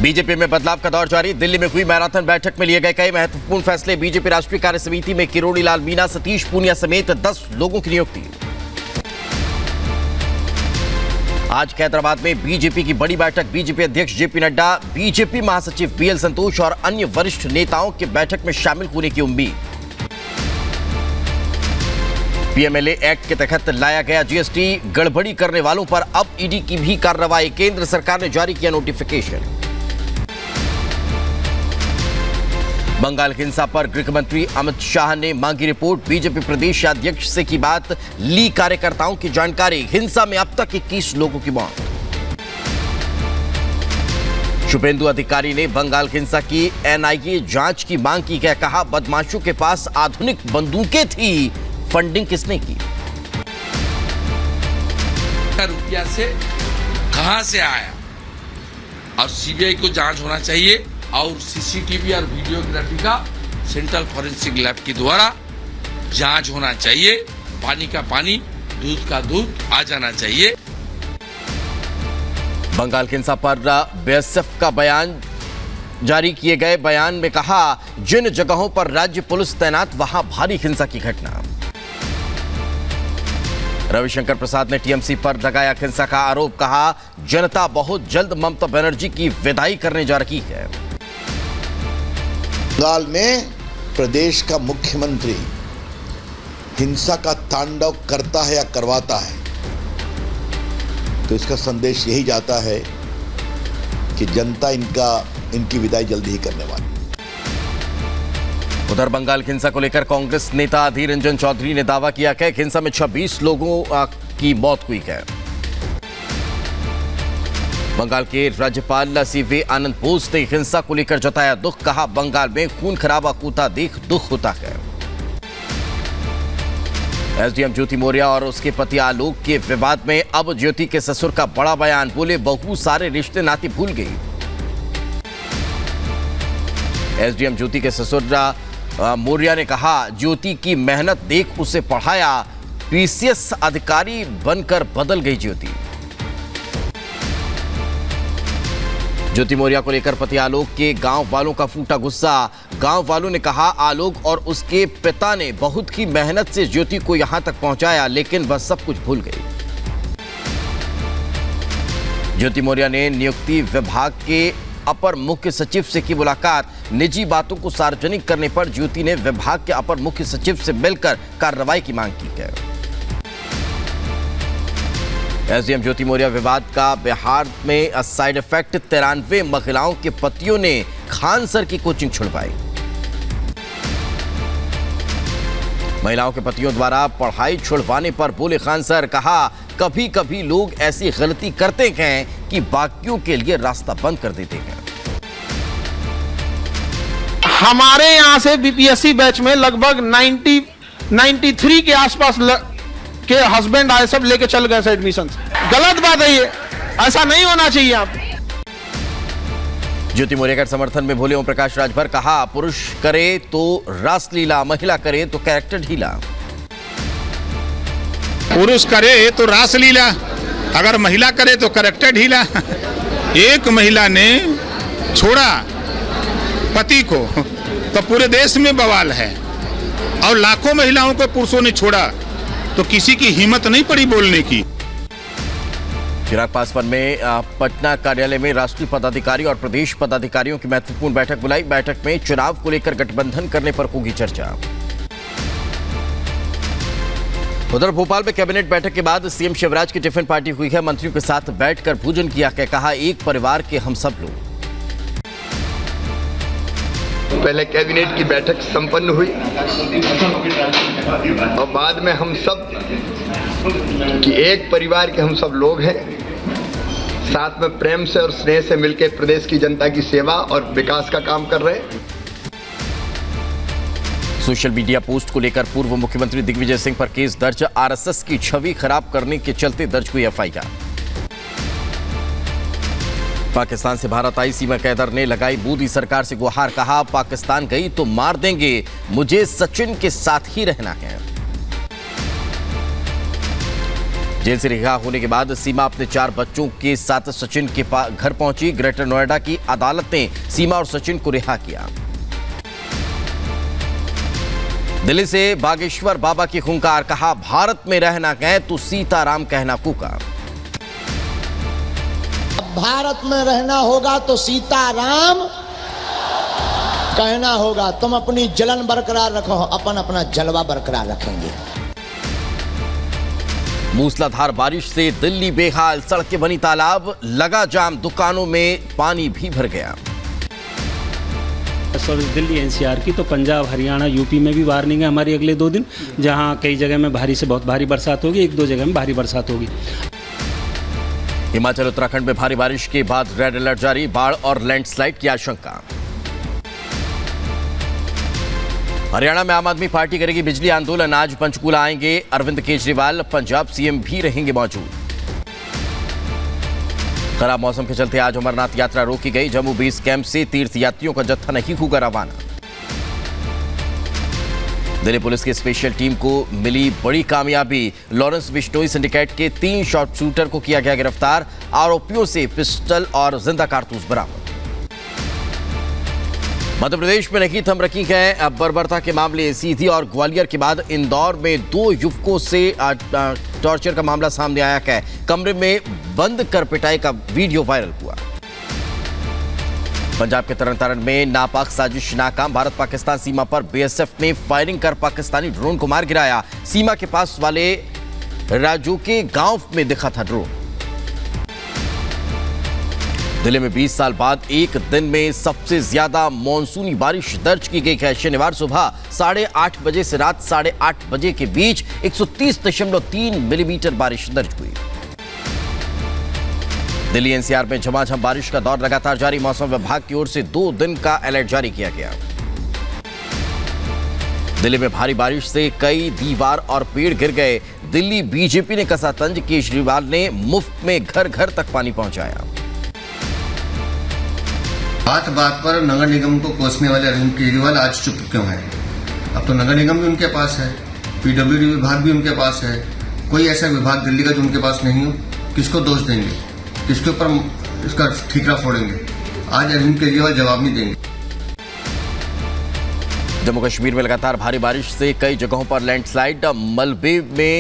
BJP में बदलाव का दौर जारी। दिल्ली में हुई मैराथन बैठक में लिए गए कई महत्वपूर्ण फैसले। बीजेपी राष्ट्रीय कार्य समिति में किरोड़ी लाल मीणा, सतीश पूनिया समेत 10 लोगों की नियुक्ति। आज हैदराबाद में बीजेपी की बड़ी बैठक। बीजेपी अध्यक्ष जेपी नड्डा, बीजेपी महासचिव बीएल संतोष और अन्य वरिष्ठ नेताओं के बैठक में शामिल होने की उम्मीद। पीएमएलए एक्ट के तहत लाया गया जीएसटी गड़बड़ी करने वालों पर अब ईडी की भी कार्रवाई। केंद्र सरकार ने जारी किया नोटिफिकेशन। बंगाल हिंसा पर गृह मंत्री अमित शाह ने मांगी रिपोर्ट। बीजेपी प्रदेश अध्यक्ष से की बात, ली कार्यकर्ताओं की जानकारी। हिंसा में अब तक 21 लोगों की मौत। शुभेंदु अधिकारी ने बंगाल हिंसा की एनआईए जांच की मांग की। कहा, बदमाशों के पास आधुनिक बंदूकें थी, फंडिंग किसने की? रुपया से कहां से आया और सीबीआई को जांच होना चाहिए और सीसीटीवी और वीडियोग्राफी का सेंट्रल फॉरेंसिक लैब के द्वारा जांच होना चाहिए। पानी का पानी, दूध का दूध आ जाना चाहिए। बंगाल हिंसा पर बीएसएफ का बयान जारी किए गए। बयान में कहा, जिन जगहों पर राज्य पुलिस तैनात वहां भारी हिंसा की घटना। रविशंकर प्रसाद ने टीएमसी पर लगाया हिंसा का आरोप। कहा, जनता बहुत जल्द ममता बनर्जी की विदाई करने जा रही है। बंगाल में प्रदेश का मुख्यमंत्री हिंसा का तांडव करता है या करवाता है, तो इसका संदेश यही जाता है कि जनता इनकी विदाई जल्दी ही करने वाली। उधर बंगाल हिंसा को लेकर कांग्रेस नेता अधीर रंजन चौधरी ने दावा किया कि हिंसा में 26 लोगों की मौत हुई है। बंगाल के राज्यपाल सीवी आनंद बोस ने हिंसा को लेकर जताया दुख। कहा, बंगाल में खून खराबा होता देख दुख होता है। एसडीएम ज्योति मौर्य और उसके पति आलोक के विवाद में अब ज्योति के ससुर का बड़ा बयान। बोले, बहू सारे रिश्ते नाते भूल गई। एसडीएम ज्योति के ससुर मौर्य ने कहा, ज्योति की मेहनत देख उसे पढ़ाया। पीसीएस अधिकारी बनकर बदल गई ज्योति। ज्योति मौर्य को लेकर पति आलोक के गांव वालों का फूटा गुस्सा। गांव वालों ने कहा, आलोक और उसके पिता ने बहुत ही मेहनत से ज्योति को यहां तक पहुंचाया, लेकिन वह सब कुछ भूल गई। ज्योति मौर्य ने नियुक्ति विभाग के अपर मुख्य सचिव से की मुलाकात। निजी बातों को सार्वजनिक करने पर ज्योति ने विभाग के अपर मुख्य सचिव से मिलकर कार्रवाई की मांग की है। एसडीएम ज्योति मौर्य विवाद का बिहार में साइड इफेक्ट। 93 महिलाओं के पतियों ने खान सर की कोचिंग छुड़वाई। महिलाओं के पतियों द्वारा पढ़ाई छुड़वाने पर बोले खान सर। कहा, कभी कभी लोग ऐसी गलती करते हैं कि बाकियों के लिए रास्ता बंद कर देते हैं। हमारे यहां से बीपीएससी बैच में लगभग 93 के आसपास के हस्बैंड आए, सब लेके चल गए एडमिशन। गलत बात है ये, ऐसा नहीं होना चाहिए। आप ज्योति मौर्य के समर्थन में बोले ओम प्रकाश राजभर। कहा, पुरुष करे तो रासलीला, महिला करे तो कैरेक्टर ढीला। पुरुष करे तो रासलीला, अगर महिला करे तो कैरेक्टर ढीला। एक महिला ने छोड़ा पति को तो पूरे देश में बवाल है, और लाखों महिलाओं को पुरुषों ने छोड़ा तो किसी की हिम्मत नहीं पड़ी बोलने की। चिराग पासवान में पटना कार्यालय में राष्ट्रीय पदाधिकारी और प्रदेश पदाधिकारियों की महत्वपूर्ण बैठक बुलाई। बैठक में चुनाव को लेकर गठबंधन करने पर होगी चर्चा। उधर भोपाल में कैबिनेट बैठक के बाद सीएम शिवराज की टिफिन पार्टी हुई है। मंत्रियों के साथ बैठकर भोजन किया। कहा, एक परिवार के हम सब लोग। पहले कैबिनेट की बैठक संपन्न हुई और बाद में हम सब कि एक परिवार के हम सब लोग हैं, साथ में प्रेम से और स्नेह से मिलकर प्रदेश की जनता की सेवा और विकास का काम कर रहे हैं। सोशल मीडिया पोस्ट को लेकर पूर्व मुख्यमंत्री दिग्विजय सिंह पर केस दर्ज। आरएसएस की छवि खराब करने के चलते दर्ज हुई एफआईआर। पाकिस्तान से भारत आई सीमा कैदर ने लगाई मोदी सरकार से गुहार। कहा, पाकिस्तान गई तो मार देंगे, मुझे सचिन के साथ ही रहना है। जेल से रिहा होने के बाद सीमा अपने 4 बच्चों के साथ सचिन के घर पहुंची। ग्रेटर नोएडा की अदालत ने सीमा और सचिन को रिहा किया। दिल्ली से बागेश्वर बाबा की खूंखार, कहा भारत में रहना गए तो सीताराम कहना कूका। अब भारत में रहना होगा तो सीताराम कहना होगा। तुम अपनी जलन बरकरार रखो, अपन अपना जलवा बरकरार रखेंगे। मूसलाधार बारिश से दिल्ली बेहाल, सड़कें बनी तालाब, लगा जाम, दुकानों में पानी भी भर गया। और दिल्ली एनसीआर की तो पंजाब, हरियाणा, यूपी में भी वार्निंग है हमारी अगले 2 दिन, जहां कई जगह में भारी से बहुत भारी बरसात होगी, 1-2 जगह में भारी बरसात होगी। हिमाचल उत्तराखंड में भारी बारिश के बाद रेड अलर्ट जारी, बाढ़ और लैंडस्लाइड की आशंका। हरियाणा में आम आदमी पार्टी करेगी बिजली आंदोलन, आज पंचकूला आएंगे अरविंद केजरीवाल, पंजाब सीएम भी रहेंगे मौजूद। खराब मौसम के चलते आज अमरनाथ यात्रा रोकी गई, जम्मू बेस कैंप से तीर्थ यात्रियों का जत्था नहीं होगा रवाना। दिल्ली पुलिस की स्पेशल टीम को मिली बड़ी कामयाबी, लॉरेंस बिश्नोई सिंडिकेट के 3 शॉर्ट शूटर को किया गया गिरफ्तार, आरोपियों से पिस्टल और जिंदा कारतूस बरामद। मध्य प्रदेश में नहीं थम रखी है बर्बरता के मामले, सीधी और ग्वालियर के बाद इंदौर में 2 युवकों से टॉर्चर का मामला सामने आया है। कमरे में बंद कर पिटाई का वीडियो वायरल हुआ। पंजाब के तरन तारण में नापाक साजिश नाकाम, भारत पाकिस्तान सीमा पर बीएसएफ ने फायरिंग कर पाकिस्तानी ड्रोन को मार गिराया। सीमा के पास वाले राजू के गांव में दिखा था ड्रोन। दिल्ली में 20 साल बाद एक दिन में सबसे ज्यादा मानसूनी बारिश दर्ज की गई है। शनिवार सुबह 8:30 बजे से रात 8:30 बजे के बीच 130.3 मिलीमीटर बारिश दर्ज हुई। दिल्ली एनसीआर में झमाझम बारिश का दौर लगातार जारी, मौसम विभाग की ओर से 2 दिन का अलर्ट जारी किया गया। दिल्ली में भारी बारिश से कई दीवार और पेड़ गिर गए। दिल्ली बीजेपी ने कसा तंज, केजरीवाल ने मुफ्त में घर घर तक पानी पहुंचाया। बात बात पर नगर निगम को कोसने वाले अरविंद केजरीवाल आज चुप क्यों है? अब तो नगर निगम भी उनके पास है, पीडब्ल्यूडी विभाग भी उनके पास है, कोई ऐसा विभाग दिल्ली का जो उनके पास नहीं हो। किसको दोष देंगे, किसके ऊपर इसका ठीकरा फोड़ेंगे? आज अरविंद केजरीवाल जवाब नहीं देंगे। जम्मू कश्मीर में लगातार भारी बारिश से कई जगहों पर लैंडस्लाइड, मलबे में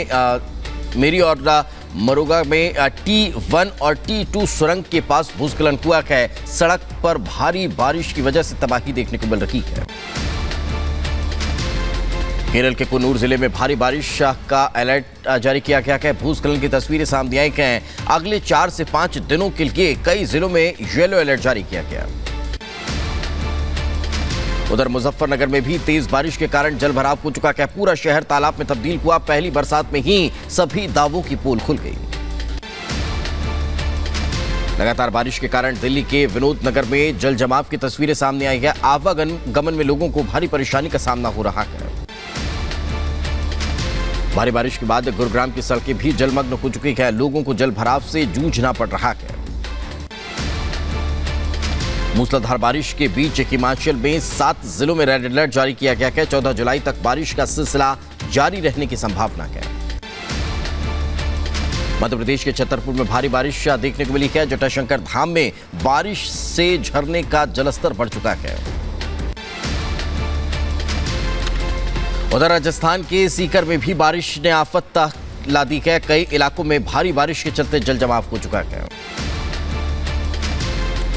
मेरी और मरोगा में T1 और T2 सुरंग के पास भूस्खलन हुआ है। सड़क पर भारी बारिश की वजह से तबाही देखने को मिल रही है। केरल के कुन्नूर जिले में भारी बारिश का अलर्ट जारी किया गया है। भूस्खलन की तस्वीरें सामने आई हैं। अगले 4 से 5 दिनों के लिए कई जिलों में येलो अलर्ट जारी किया गया। उधर मुजफ्फरनगर में भी तेज बारिश के कारण जलभराव हो चुका है। पूरा शहर तालाब में तब्दील हुआ। पहली बरसात में ही सभी दावों की पोल खुल गई। लगातार बारिश के कारण दिल्ली के विनोद नगर में जल जमाव की तस्वीरें सामने आई है। आवागमन में लोगों को भारी परेशानी का सामना हो रहा है। भारी बारिश के बाद गुरुग्राम की सड़कें भी जलमग्न हो चुकी है। लोगों को जलभराव से जूझना पड़ रहा है। मूसलाधार बारिश के बीच हिमाचल में 7 जिलों में रेड अलर्ट जारी किया गया है। 14 जुलाई तक बारिश का सिलसिला जारी रहने की संभावना है। मध्य प्रदेश के छतरपुर में भारी बारिश देखने को मिली है। जटाशंकर धाम में बारिश से झरने का जलस्तर बढ़ चुका है। उधर राजस्थान के सीकर में भी बारिश ने आफत ला दी है। कई इलाकों में भारी बारिश के चलते जल जमाव हो चुका है।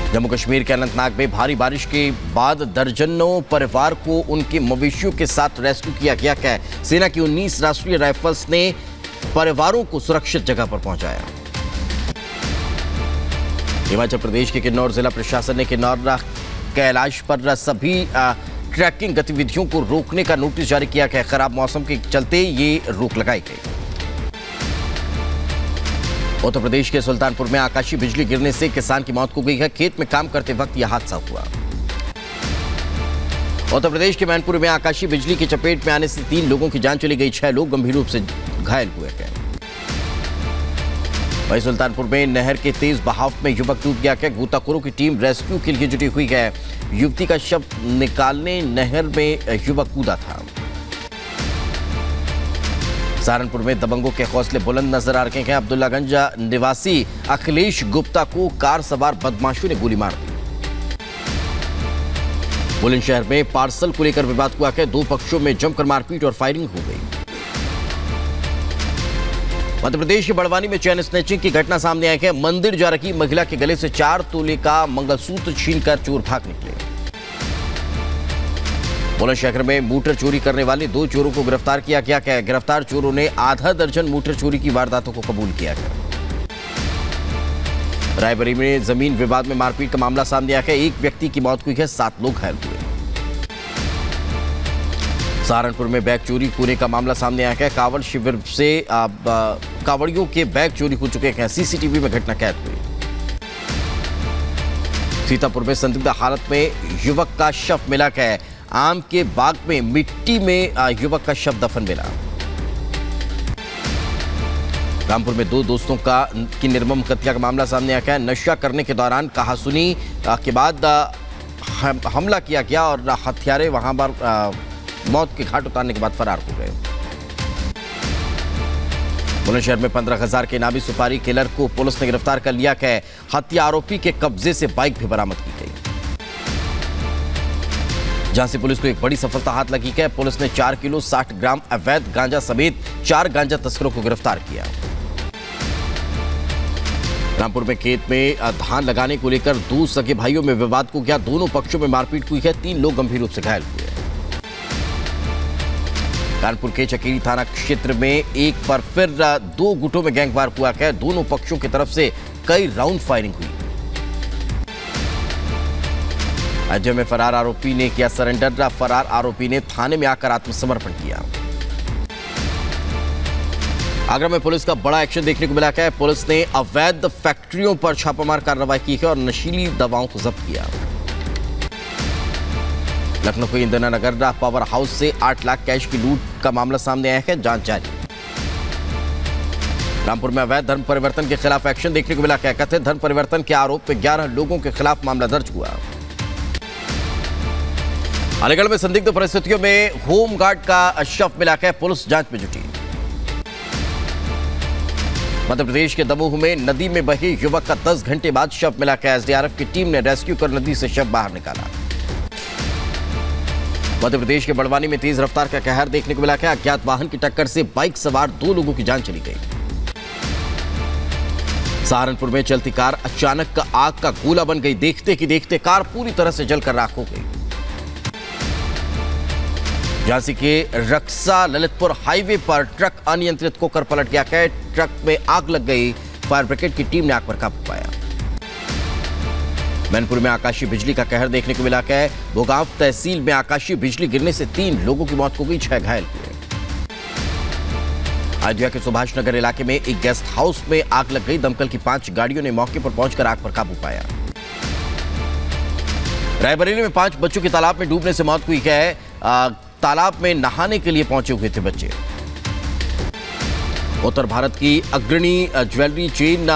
जम्मू कश्मीर के अनंतनाग में भारी बारिश के बाद दर्जनों परिवार को उनके मवेशियों के साथ रेस्क्यू किया गया है। सेना की 19 राष्ट्रीय राइफल्स ने परिवारों को सुरक्षित जगह पर पहुंचाया। हिमाचल प्रदेश के किन्नौर जिला प्रशासन ने किन्नौर कैलाश पर सभी ट्रैकिंग गतिविधियों को रोकने का नोटिस जारी किया है। खराब मौसम के चलते ये रोक लगाई गई। उत्तर प्रदेश के सुल्तानपुर में आकाशीय बिजली गिरने से किसान की मौत हो गई है। खेत में काम करते वक्त यह हादसा हुआ। उत्तर प्रदेश के मैनपुर में आकाशीय बिजली की चपेट में आने से 3 लोगों की जान चली गई। 6 लोग गंभीर रूप से घायल हुए हैं। वहीं सुल्तानपुर में नहर के तेज बहाव में युवक डूब गया है। गोताखोरों की टीम रेस्क्यू के लिए जुटी हुई है। युवती का शव निकालने नहर में युवक कूदा था। सहारनपुर में दबंगों के हौसले बुलंद नजर आ रहे हैं। अब्दुल्लागंज निवासी अखिलेश गुप्ता को कार सवार बदमाशों ने गोली मार दी। बुलंदशहर में पार्सल को लेकर विवाद हुआ है। दो पक्षों में जमकर मारपीट और फायरिंग हो गई। मध्य प्रदेश के बड़वानी में चैन स्नैचिंग की घटना सामने आई है। मंदिर जा रही महिला के गले से 4 तोले का मंगलसूत्र छीनकर चोर भाग निकले। बुलंदशहर में मोटर चोरी करने वाले 2 चोरों को गिरफ्तार किया गया है। गिरफ्तार चोरों ने आधा दर्जन मोटर चोरी की वारदातों को कबूल किया है। रायबरेली में जमीन विवाद में मारपीट का मामला सामने आया है। एक व्यक्ति की मौत हुई है, 7 लोग घायल हुए। सहारनपुर में बैग चोरी होने का मामला सामने आया है। कांवड़ शिविर से कांवड़ियों के बैग चोरी हो चुके हैं। सीसीटीवी में घटना कैद हुई। सीतापुर में संदिग्ध हालत में युवक का शव मिला है। आम के बाग में मिट्टी में युवक का शव दफन मिला। रामपुर में 2 दोस्तों की निर्मम हत्या का मामला सामने आया है। नशा करने के दौरान कहासुनी के बाद हमला किया गया और हत्यारे वहां पर मौत के घाट उतारने के बाद फरार हो गए। बुलंदशहर में 15,000 के इनामी सुपारी किलर को पुलिस ने गिरफ्तार कर लिया है। हत्या आरोपी के कब्जे से बाइक भी बरामद की गई। जहां से पुलिस को एक बड़ी सफलता हाथ लगी है। पुलिस ने 4 किलो 60 ग्राम अवैध गांजा समेत 4 गांजा तस्करों को गिरफ्तार किया। रामपुर में खेत में धान लगाने को लेकर 2 सगे भाइयों में विवाद हो गया। दोनों पक्षों में मारपीट हुई है। 3 लोग गंभीर रूप से घायल हुए। कानपुर के चकेरी थाना क्षेत्र में एक बार फिर 2 गुटों में गैंगवार हुआ है। दोनों पक्षों की तरफ से कई राउंड फायरिंग हुई। अजय में फरार आरोपी ने किया सरेंडर। फरार आरोपी ने थाने में आकर आत्मसमर्पण किया। आगरा में पुलिस का बड़ा एक्शन देखने को मिला है। पुलिस ने अवैध फैक्ट्रियों पर छापामार कार्रवाई की है और नशीली दवाओं को जब्त किया। लखनऊ के इंदिरा नगर पावर हाउस से 8 लाख कैश की लूट का मामला सामने आया है। जांच जारी। रामपुर में अवैध धर्म परिवर्तन के खिलाफ एक्शन देखने को मिला है। कथित धर्म परिवर्तन के आरोप में 11 लोगों के खिलाफ मामला दर्ज हुआ। अलीगढ़ में संदिग्ध परिस्थितियों में होमगार्ड का शव मिला है। पुलिस जांच में जुटी। मध्य प्रदेश के दमोह में नदी में बहे युवक का 10 घंटे बाद शव मिला है। एसडीआरएफ की टीम ने रेस्क्यू कर नदी से शव बाहर निकाला। मध्य प्रदेश के बड़वानी में तेज रफ्तार का कहर देखने को मिला है। अज्ञात वाहन की टक्कर से बाइक सवार 2 लोगों की जान चली गई। सहारनपुर में चलती कार अचानक आग का गोला बन गई। देखते ही देखते कार पूरी तरह से जलकर राख हो गई। झांसी के रक्सा ललितपुर हाईवे पर ट्रक अनियंत्रित होकर पलट गया है। ट्रक में आग लग गई। फायर ब्रिगेड की टीम ने आग पर काबू पाया। मैनपुर में आकाशीय बिजली का कहर देखने को मिला है। भोगांव तहसील में आकाशीय बिजली गिरने से 3 लोगों की मौत हो गई, 6 घायल हुए। अयोध्या के सुभाष नगर इलाके में एक गेस्ट हाउस में आग लग गई। दमकल की 5 गाड़ियों ने मौके पर पहुंचकर आग पर काबू पाया। रायबरेली में 5 बच्चों की तालाब में डूबने से मौत हुई है। तालाब में नहाने के लिए पहुंचे हुए थे बच्चे। उत्तर भारत की अग्रणी ज्वेलरी चेन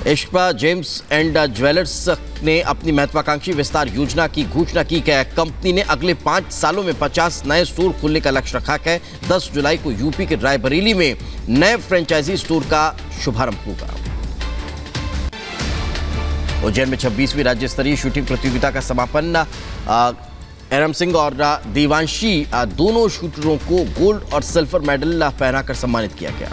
एशपा जेम्स एंड ज्वेलर्स ने अपनी महत्वाकांक्षी विस्तार योजना की घोषणा की है। कंपनी ने अगले 5 सालों में 50 नए स्टोर खोलने का लक्ष्य रखा है। 10 जुलाई को यूपी के रायबरेली में नए फ्रेंचाइजी स्टोर का शुभारंभ होगा। उज्जैन में 26वीं राज्य स्तरीय शूटिंग प्रतियोगिता का समापन एरम सिंह और देवांशी दोनों शूटरों को गोल्ड और सिल्वर मेडल पहनाकर सम्मानित किया गया।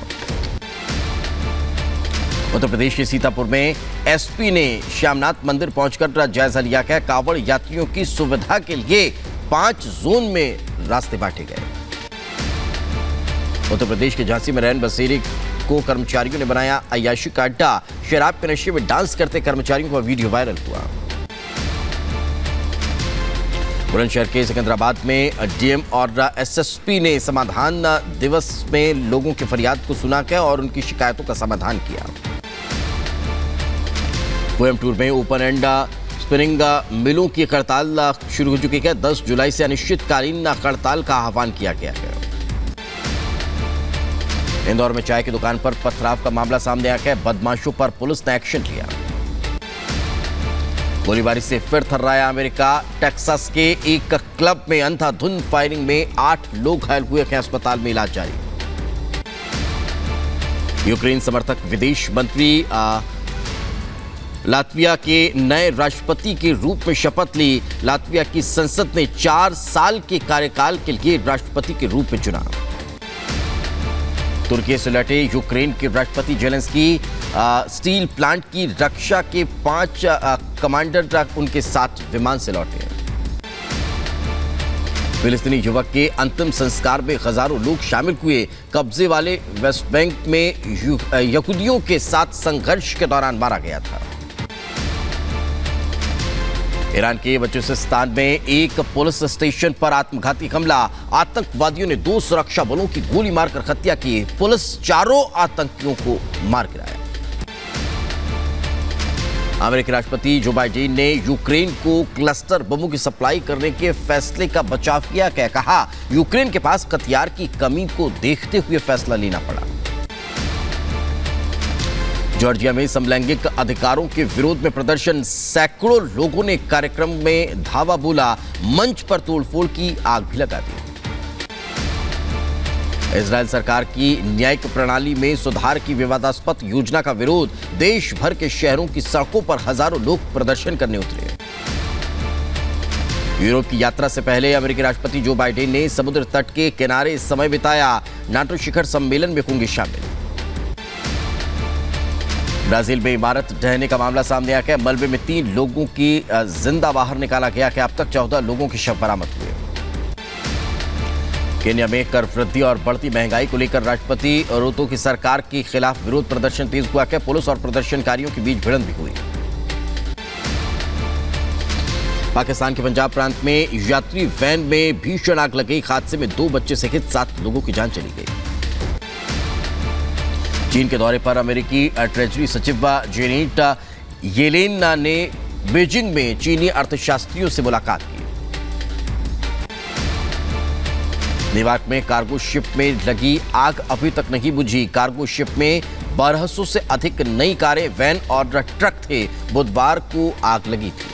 उत्तर प्रदेश के सीतापुर में एसपी ने श्यामनाथ मंदिर पहुंचकर जायजा लिया है। कांवड़ यात्रियों की सुविधा के लिए 5 जोन में रास्ते बांटे गए। उत्तर प्रदेश के झांसी में रैन बसेरे को कर्मचारियों ने बनाया अय्याशी का अड्डा। शराब के नशे में डांस करते कर्मचारियों का वीडियो वायरल हुआ। बुलंदशहर के सिकंदराबाद में डीएम और एसएसपी ने समाधान दिवस में लोगों की फरियाद को सुना है और उनकी शिकायतों का समाधान किया। कोयम्बटूर में ओपन एंड स्पिनिंग मिलों की हड़ताल शुरू हो चुकी है। 10 जुलाई से अनिश्चितकालीन हड़ताल का आह्वान किया गया है। इंदौर में चाय की दुकान पर पथराव का मामला सामने आया है। बदमाशों पर पुलिस ने एक्शन लिया। गोलीबारी से फिर थर्राया अमेरिका। टेक्सास के एक क्लब में अंधाधुंध फायरिंग में 8 लोग घायल हुए हैं। अस्पताल में इलाज जारी। यूक्रेन समर्थक विदेश मंत्री लातविया के नए राष्ट्रपति के रूप में शपथ ली। लातविया की संसद ने 4 साल के कार्यकाल के लिए राष्ट्रपति के रूप में चुना। तुर्की से लौटे यूक्रेन के राष्ट्रपति जेलेंस्की स्टील प्लांट की रक्षा के 5 कमांडर उनके साथ विमान से लौटे। फिलिस्तीनी युवक के अंतिम संस्कार में हजारों लोग शामिल हुए। कब्जे वाले वेस्ट बैंक में यहूदियों के साथ संघर्ष के दौरान मारा गया था। ईरान के बलूचिस्तान में एक पुलिस स्टेशन पर आत्मघाती हमला। आतंकवादियों ने 2 सुरक्षा बलों की गोली मारकर हत्या की। पुलिस 4 आतंकियों को मार गिराया। अमेरिकी राष्ट्रपति जो बाइडेन ने यूक्रेन को क्लस्टर बमों की सप्लाई करने के फैसले का बचाव किया। कहा यूक्रेन के पास हथियार की कमी को देखते हुए फैसला लेना पड़ा। जॉर्जिया में समलैंगिक अधिकारों के विरोध में प्रदर्शन। सैकड़ों लोगों ने कार्यक्रम में धावा बोला। मंच पर तोड़फोड़ की, आग भी लगा दी। इजरायल सरकार की न्यायिक प्रणाली में सुधार की विवादास्पद योजना का विरोध। देश भर के शहरों की सड़कों पर हजारों लोग प्रदर्शन करने उतरे। यूरोप की यात्रा से पहले अमेरिकी राष्ट्रपति जो बाइडेन ने समुद्र तट के किनारे समय बिताया। नाटो शिखर सम्मेलन में होंगे शामिल। ब्राजील में इमारत ढहने का मामला सामने आया। मलबे में 3 लोगों की जिंदा बाहर निकाला गया। अब तक 14 लोगों के शव बरामद हुए। केन्या में कर वृद्धि और बढ़ती महंगाई को लेकर राष्ट्रपति रूतो की सरकार के खिलाफ विरोध प्रदर्शन तेज हुआ। पुलिस और प्रदर्शनकारियों के बीच भिड़ंत भी हुई। पाकिस्तान के पंजाब प्रांत में यात्री वैन में भीषण आग लग गई। हादसे में 2 बच्चे सहित 7 लोगों की जान चली गई। चीन के दौरे पर अमेरिकी ट्रेजरी सचिव जेनेट येलेन ने बीजिंग में चीनी अर्थशास्त्रियों से मुलाकात की। न्यूयॉर्क में कार्गो शिप में लगी आग अभी तक नहीं बुझी। कार्गो शिप में 1200 से अधिक नई कारें, वैन और ट्रक थे। बुधवार को आग लगी थी।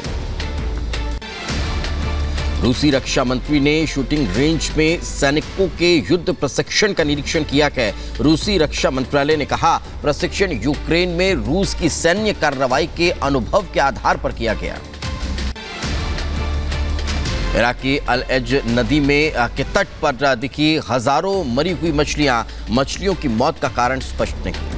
रूसी रक्षा मंत्री ने शूटिंग रेंज में सैनिकों के युद्ध प्रशिक्षण का निरीक्षण किया। रूसी रक्षा मंत्रालय ने कहा प्रशिक्षण यूक्रेन में रूस की सैन्य कार्रवाई के अनुभव के आधार पर किया गया। इराक की अल-एज नदी में के तट पर दिखी हजारों मरी हुई मछलियां। मछलियों की मौत का कारण स्पष्ट नहीं।